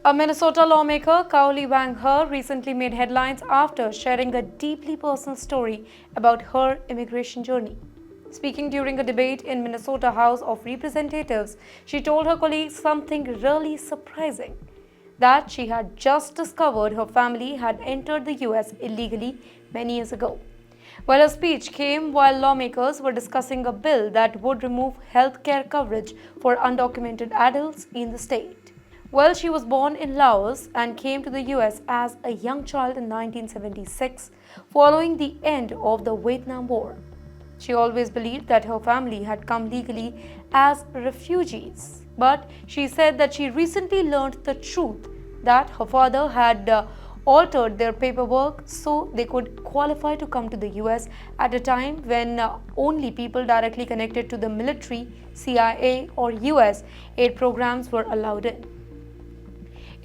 A Minnesota lawmaker, Kaohly Vang Her, recently made headlines after sharing a deeply personal story about her immigration journey. Speaking during a debate in Minnesota House of Representatives, she told her colleagues something really surprising: that she had just discovered her family had entered the US illegally many years ago. Well, her speech came while lawmakers were discussing a bill that would remove health care coverage for undocumented adults in the state. Well, she was born in Laos and came to the US as a young child in 1976 following the end of the Vietnam War. She always believed that her family had come legally as refugees, but she said that she recently learned the truth that her father had altered their paperwork so they could qualify to come to the US at a time when only people directly connected to the military, CIA, or US aid programs were allowed in.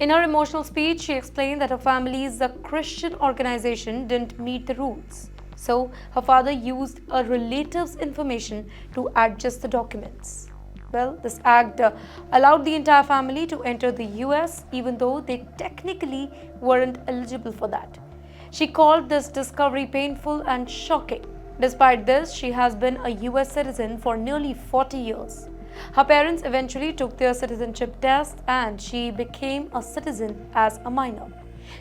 In her emotional speech, she explained that her family's Christian organization didn't meet the rules. So, her father used a relative's information to adjust the documents. Well, this act allowed the entire family to enter the US even though they technically weren't eligible for that. She called this discovery painful and shocking. Despite this, she has been a US citizen for nearly 40 years. Her parents eventually took their citizenship test and she became a citizen as a minor.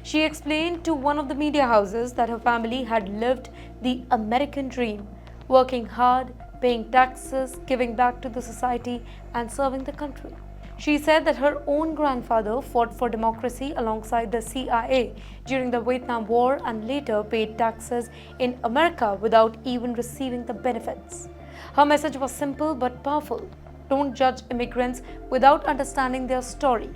She explained to one of the media houses that her family had lived the American dream, working hard, paying taxes, giving back to the society, and serving the country. She said that her own grandfather fought for democracy alongside the CIA during the Vietnam War and later paid taxes in America without even receiving the benefits. Her message was simple but powerful: don't judge immigrants without understanding their story.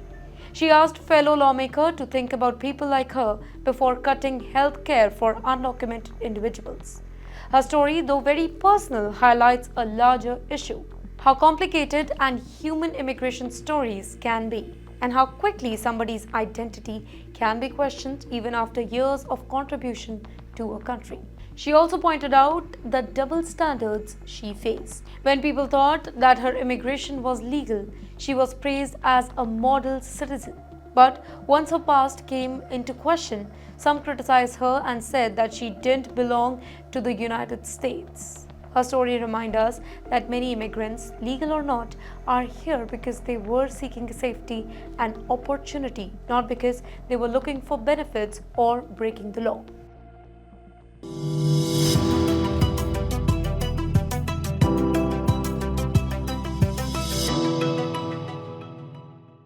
She asked fellow lawmakers to think about people like her before cutting health care for undocumented individuals. Her story, though very personal, highlights a larger issue: how complicated and human immigration stories can be, and how quickly somebody's identity can be questioned even after years of contribution to a country. She also pointed out the double standards she faced. When people thought that her immigration was legal, she was praised as a model citizen. But once her past came into question, some criticized her and said that she didn't belong to the United States. Her story reminds us that many immigrants, legal or not, are here because they were seeking safety and opportunity, not because they were looking for benefits or breaking the law.